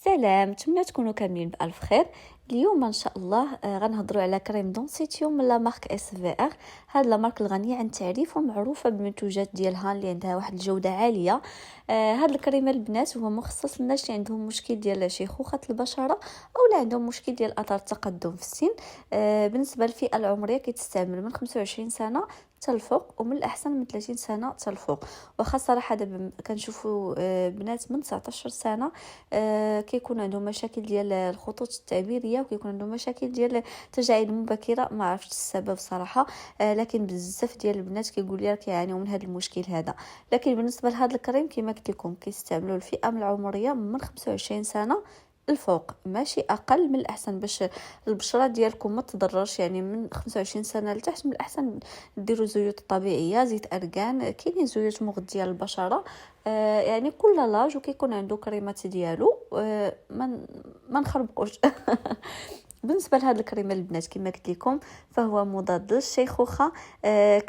سلام، نتمنى تكونوا كاملين بألف خير. اليوم ان شاء الله غنهضروا على كريم دونسيتيوم من لا مارك اس في ار. هاد لا مارك الغنيه عن التعريف ومعروفه بالمنتوجات ديالها اللي عندها واحد الجوده عاليه. هاد الكريم البنات هو مخصص للناس اللي عندهم مشكل ديال شيخوخه البشره او لا عندهم مشكل ديال اثار التقدم في السن. بالنسبه للفئه العمريه كيتستعمل من 25 سنه حتى الفوق، ومن الاحسن من 30 سنه حتى الفوق. واخا صراحه دابا كنشوفوا بنات من 19 سنه كيكون عندهم مشاكل ديال الخطوط التعبيريه، وكيكون عندهم مشاكل ديال التجاعيد المبكره. ما عرفتش السبب صراحه، لكن بزاف ديال البنات كيقول لي كيعانيو من هذا المشكل هذا. لكن بالنسبه لهذا الكريم كما قلت لكم كيستعملوا الفئه من العمريه من 25 سنه الفوق، ماشي اقل. من الاحسن باش البشره ديالكم ما تضررش، يعني من 25 سنه لتحت من الاحسن ديروا زيوت طبيعيه، زيت ارغان، كاينين زيوت مغذيه للبشره. يعني كل لاج وكيكون عنده كريمات ديالو. ما نخربقوش. بالنسبه لهذا الكريم البنات كما قلت لكم فهو مضاد للشيخوخه.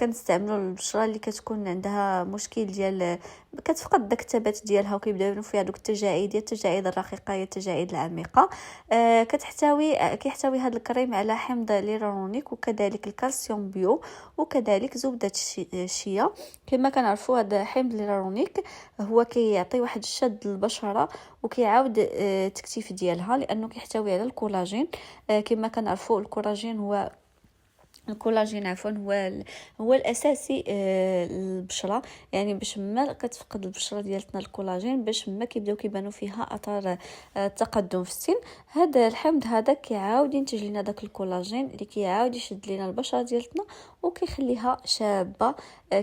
كنستعملوا البشره اللي كتكون عندها مشكل ديال كتفقد داك الثبات ديالها وكيبداو يبانوا فيها دوك التجاعيد، التجاعيد الرقيقه هي التجاعيد العميقه. كيحتوي هذا الكريم على حمض ليرونيك وكذلك الكالسيوم بيو وكذلك زبده الشيا. كما كنعرفوا هذا حمض ليرونيك هو كيعطي واحد الشد للبشره وكيعاود التكثيف ديالها لانه كيحتوي على الكولاجين. كما كنعرفوا الكولاجين عفوا هو الاساسي للبشره. يعني باش ما كتفقد البشره ديالتنا الكولاجين، باش ما كيبداو كيبانوا فيها اثار التقدم في السن، هذا الحمض هذا كيعاود ينتج لنا داك الكولاجين اللي كيعاود يشد لنا البشره ديالتنا وكيخليها شابه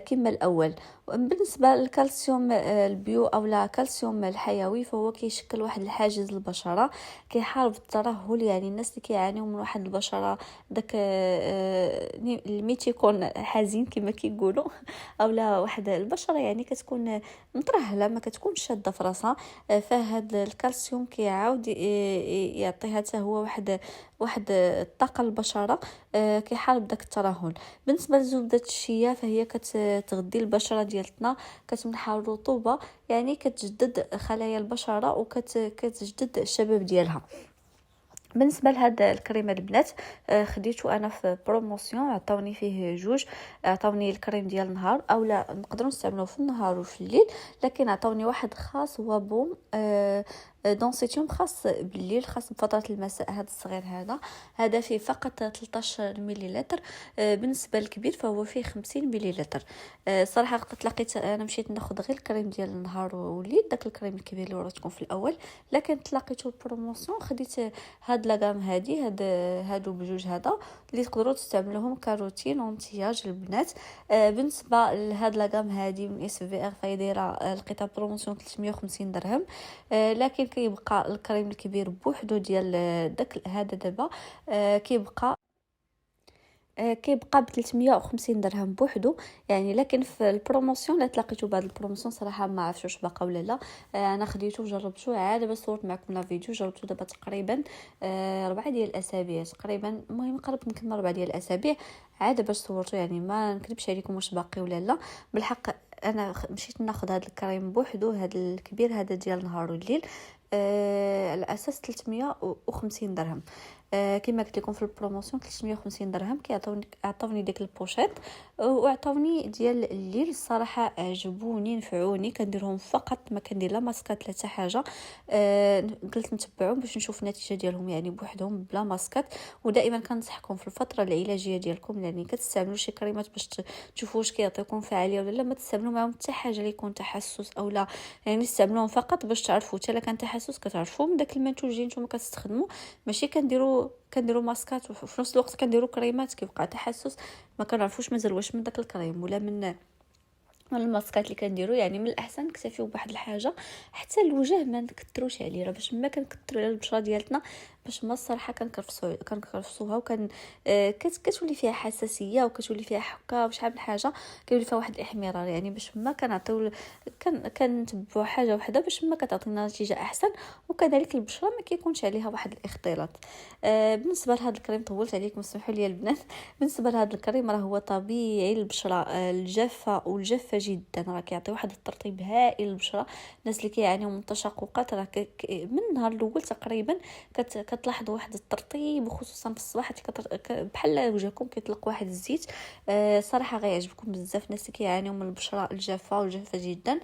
كما الاول. بالنسبه للكالسيوم البيو او لا كالسيوم الحيوي فهو كيشكل واحد الحاجز للبشره، كيحارب الترهل. يعني الناس اللي كيعانيو من واحد البشره داك الميتيكون حزين كما كيقولوا او لا واحد البشره يعني كتكون مترهله ما كتكونش شاده في راسها. فهاد الكالسيوم كيعاود يعطيها حتى هو واحد الطاقه للبشره، كيحارب داك الترهل. بالنسبه لزبده الشيا فهي كتغذي البشره ديالتنا، كتمنحها الرطوبه، يعني كتجدد خلايا البشره وكتجدد الشباب ديالها. بالنسبه لهذا الكريم البنات خديته انا في بروموسيون، عطاوني فيه جوج. عطاوني الكريم ديال النهار او لا نقدروا نستعملوه في النهار وفي الليل، لكن عطاوني واحد خاص هو بوم دونسيتيوم خاص بالليل، خاص بفتره المساء. هذا الصغير هذا فيه فقط 13 مليلتر. بالنسبه للكبير فهو فيه 50 مليلتر. صراحه تلاقيت انا مشيت ناخذ غير الكريم ديال النهار والليل، داك الكريم الكبير اللي وريتكم في الاول، لكن تلاقيته بروموسيون خديت هاد لاغام هادو بجوج هذا اللي تقدروا تستعملوهم كروتين وانتياج البنات. بالنسبه لهاد لاغام هادي من اس في ار فهي دايره القطع بروموسيون 350 درهم. لكن كيبقى الكريم الكبير بوحدو ديال داك هذا دابا كيبقى ب 350 درهم بوحدو. يعني لكن في البروموسيون لا تلاقيتو بعد البروموسيون صراحه ما عرفتش واش باقا ولا لا. انا خديته وجربته عاد دابا صورت معكم لا فيديو، جربته دابا تقريبا 4 ديال الاسابيع تقريبا، المهم قرب نكمل 4 ديال الاسابيع عاد باش صورته. يعني ما نكذبش عليكم واش باقي ولا لا. بالحق انا مشيت ناخذ هذا الكريم بوحدو، هذا الكبير هذا ديال النهار والليل، على اساس 350 درهم. كما قلت لكم في البروموسيون 350 درهم عطاوني ديك البوشيط وعطاوني ديال الليل. الصراحه عجبوني نفعوني، كنديرهم فقط ما كندير لا ماسكات لا حتى حاجه. قلت نتبعهم باش نشوف النتيجه ديالهم يعني بوحدهم بلا ماسكات. ودائما كنصحكم في الفتره العلاجيه ديالكم يعني كتستعملوا شي كريمات باش تشوفوا واش كيعطيكم فعاليه ولا لا، ما تستعملوا معهم حتى حاجه اللي يكون تحسس او لا. يعني استعملوهم فقط باش تعرفوا حتى لا كان تحسس كتعرفوا من داك المنتوج اللي نتوما كتستخدموا. ماشي كنديروا ماسكات وفي نفس الوقت كنديروا كريمات كيبقى تحسس ما كنعرفوش مازال واش من داك الكريم ولا من الماسكات اللي كنديروا. يعني من الاحسن نكتفيو بواحد الحاجه حتى الوجه ما نكثروش عليه، راه باش ما كنكثروا على البشره ديالتنا باش ما الصراحه كنكرفسوها، وكان كتولي فيها حساسيه وكتولي فيها حكه وشحال من حاجه، كيولي فيها واحد الاحمرار. يعني باش ما كنعطيو كنتبعوا حاجه وحده باش ما كتعطينا نتيجه احسن، وكذلك البشره ما كيكونش عليها واحد الاختلاط. بالنسبه لهذا الكريم طولت عليكم، سمحوا لي البنات. بالنسبه لهذا الكريم راه هو طبيعي للبشره الجافه والجافه جدا، راه كيعطي واحد الترطيب هائل للبشره. الناس اللي كيعانيو من التشققات راه من النهار الاول تقريبا كتلاحظوا واحد الترطيب، وخصوصا في الصباح بحال وجهكم كيطلق واحد الزيت. صراحه غيعجبكم بزاف الناس اللي كيعانيو من البشره الجافه والجافه جدا.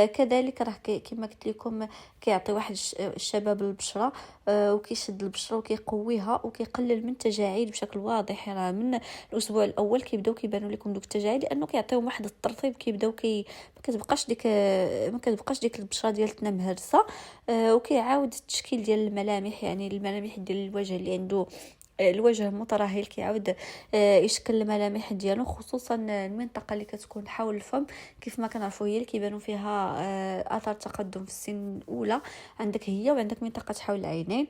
كذلك راه كما قلت لكم كيعطي واحد الشباب للبشره، وكيشد البشره وكيقويها وكيقلل من التجاعيد بشكل واضح. راه من الاسبوع الاول كيبداو كيبانوا لكم دوك التجاعيد، لانه كيعطيهم واحد الترطيب، كيبداو ما كتبقاش ديك البشره ديالتنا مهرسه. وكيعاود التشكيل ديال الملامح، يعني الملامح ديال الوجه اللي عنده الوجه مترهل كيعاود يشكل الملامح ديالو، خصوصا المنطقه اللي كتكون حول الفم. كيف ما كنعرفوا هي اللي كيبانوا فيها اثار تقدم في السن الاولى، عندك هي وعندك منطقه حول العينين.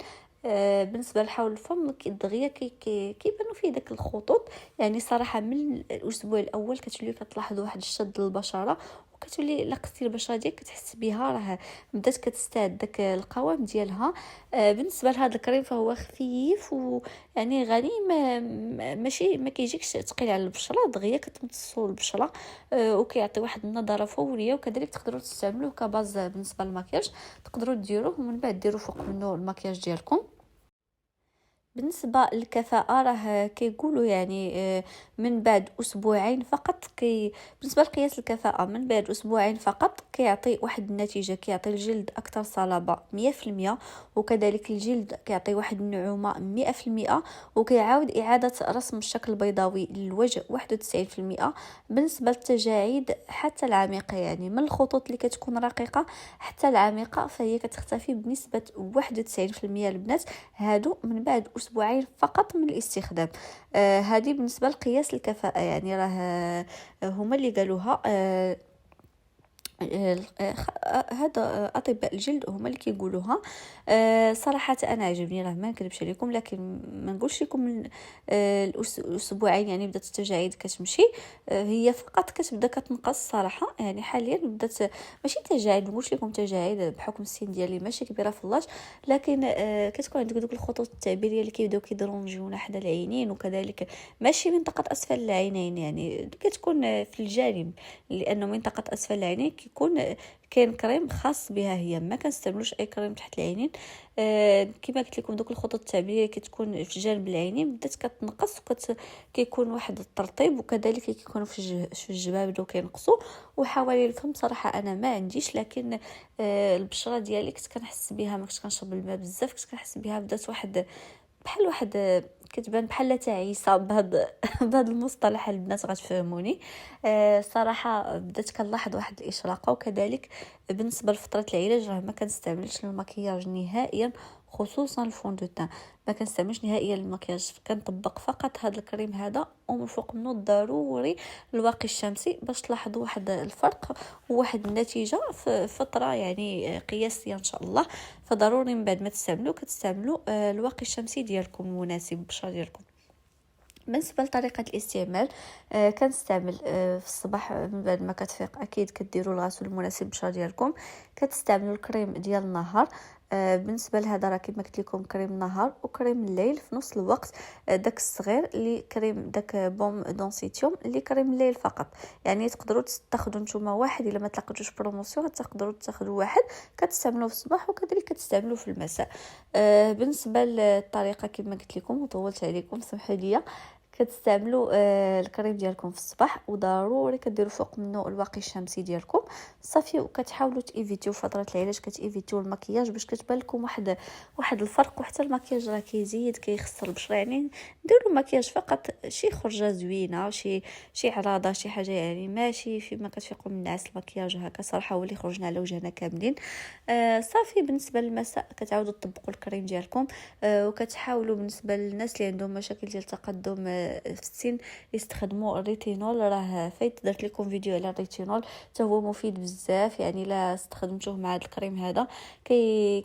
بالنسبه لحول الفم دغيا كيبانوا فيه داك الخطوط. يعني صراحه من الاسبوع الاول كتولي كتلاحظوا واحد الشد للبشره، وكتولي لقيتي البشره ديالك كتحس بها راه بدات كتستعد داك القوام ديالها. بالنسبه لهذا الكريم فهو خفيف ويعني غني، ماشي ما كيجيكش ثقيل على البشره، دغيا كتمتصوا البشره. وكيعطي واحد النضاره فوريه. وكذلك تقدروا تستعملوه كباز بالنسبه للمكياج، تقدروا ديروه ومن بعد ديروا فوق منه المكياج ديالكم. بالنسبه للكفاءه راه كيقولوا يعني من بعد اسبوعين فقط بالنسبه لقياس الكفاءه من بعد اسبوعين فقط كيعطي واحد النتيجه، كيعطي الجلد اكثر صلابه 100%، وكذلك الجلد كيعطي واحد النعومه 100%، وكيعاود اعاده رسم الشكل البيضاوي للوجه 91%. بالنسبه للتجاعيد حتى العميقه، يعني من الخطوط اللي كتكون رقيقه حتى العميقه، فهي كتختفي بنسبه 91% البنات. هادو من بعد اسبوعين فقط من الاستخدام. هذه بالنسبه لقياس الكفاءه، يعني راه هما اللي قالوها. هذا اطباء الجلد هما اللي كيقولوها. صراحه انا عجبني، راه ما نكذبش عليكم، لكن ما نقولش لكم من الاسبوعين يعني بدات التجاعيد كتمشي. هي فقط كتبدا كتنقص صراحه. يعني حاليا بدات ماشي تجاعيد، ما نقولش لكم تجاعيد بحكم السن ديالي ماشي كبيره في اللاج، لكن كتكون عندك دوك الخطوط التعبيريه اللي كيبداو كيدرونجيونا حدا العينين، وكذلك ماشي منطقه اسفل العينين، يعني كتكون في الجانب، لانه منطقه اسفل العينين كيكون كاين كريم خاص بها هي، ما كنستعملوش اي كريم تحت العينين. كما قلت لكم دوك الخطوط التعبيريه كتكون في جانب العينين بدات كتنقص كيكون واحد الترطيب، وكذلك كيكونوا في الجباب كينقصوا. وحوالي الفم صراحه انا ما عنديش، لكن البشره ديالي كنت كنحس بها، ما كنتش كنشرب الماء بزاف، كنت كنحس بها بدات بحال واحد كتبان بحال تعيسه بهذا بهذا المصطلح البنات غتفهموني. صراحه بدات كنلاحظ واحد الاشراقه. وكذلك بالنسبه لفتره العلاج راه ما كنستعملش المكياج نهائيا، خصوصا الفون دو تان ما كنستعملش نهائيا المكياج، كنطبق فقط هذا الكريم هذا، ومن فوق منه ضروري الواقي الشمسي باش تلاحظوا واحد الفرق وواحد النتيجه في فتره يعني قياسيه ان شاء الله. فضروري من بعد ما كتستعملوا الواقي الشمسي ديالكم المناسب للبشره ديالكم. بالنسبه لطريقه الاستعمال كنستعمل في الصباح من بعد ما كتفيق اكيد كديروا الغسول المناسب للبشره ديالكم، كتستعملوا الكريم ديال النهار. بالنسبه لهذا راه كما قلت لكم كريم النهار وكريم الليل في نفس الوقت. داك الصغير اللي كريم داك بوم دونسيتيوم اللي كريم الليل فقط. يعني تقدروا تاخذوا نتوما واحد، الا ما تلاقيتوش بروموسيون تقدروا تاخذوا واحد كتستعملوه في الصباح وكذلك كتستعملوه في المساء. بالنسبه للطريقه كما قلت لكم وطولت عليكم سمحوا لي، كتستعملوا الكريم ديالكم في الصباح، وضروري كديروا فوق منه الواقي الشمسي ديالكم صافي. وكتحاولوا تيفيتيو فتره العلاج، كتيفيتيو المكياج باش كتبان لكم واحد الفرق. وحتى المكياج راه كيزيد كيخسر البشره، يعني ديروا المكياج فقط شي خرجه زوينه، شي عراضه، شي حاجه، يعني ماشي فيما كتفيقوا من النعاس المكياج هكا صراحه هو اللي خرجنا على وجهنا كاملين. صافي. بالنسبه للمساء كتعاودوا تطبقوا الكريم ديالكم. وكتحاولوا بالنسبه للناس اللي عندهم مشاكل ديال تقدم في السن يستخدموا الريتينول. راه فايت درت لكم فيديو على الريتينول، حتى هو مفيد بزاف. يعني لا استخدمتوه مع هذا الكريم هذا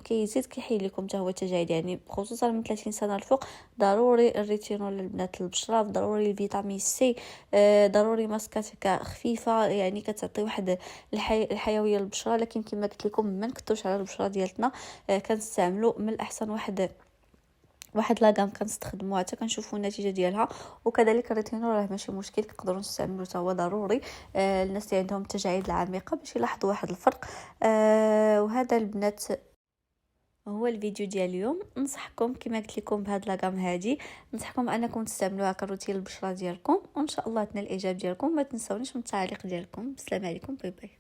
كيزيد كيحيد لكم حتى هو التجاعيد، يعني خصوصا من 30 سنه الفوق ضروري الريتينول للبنات البشره، ضروري الفيتامين سي، ضروري ماسكات خفيفه يعني كتعطي واحد الحيويه للبشره. لكن كما قلت لكم ما نكثرش على البشره ديالتنا، كنستعملوا من الاحسن واحد لاغام كنستخدموها حتى كنشوفوا النتيجه ديالها. وكذلك الريتينول راه ماشي مشكل، كنقدروا نستعملوه حتى هو ضروري الناس اللي عندهم التجاعيد العميقه باش يلاحظوا واحد الفرق. وهذا البنات هو الفيديو ديال اليوم. ننصحكم كما قلت لكم بهاد لاغام هادي، ننصحكم انكم تستعملوها كروتين البشره ديالكم، وان شاء الله تنال الاعجاب ديالكم. ما تنسونيش من التعليق ديالكم. السلام عليكم، باي باي.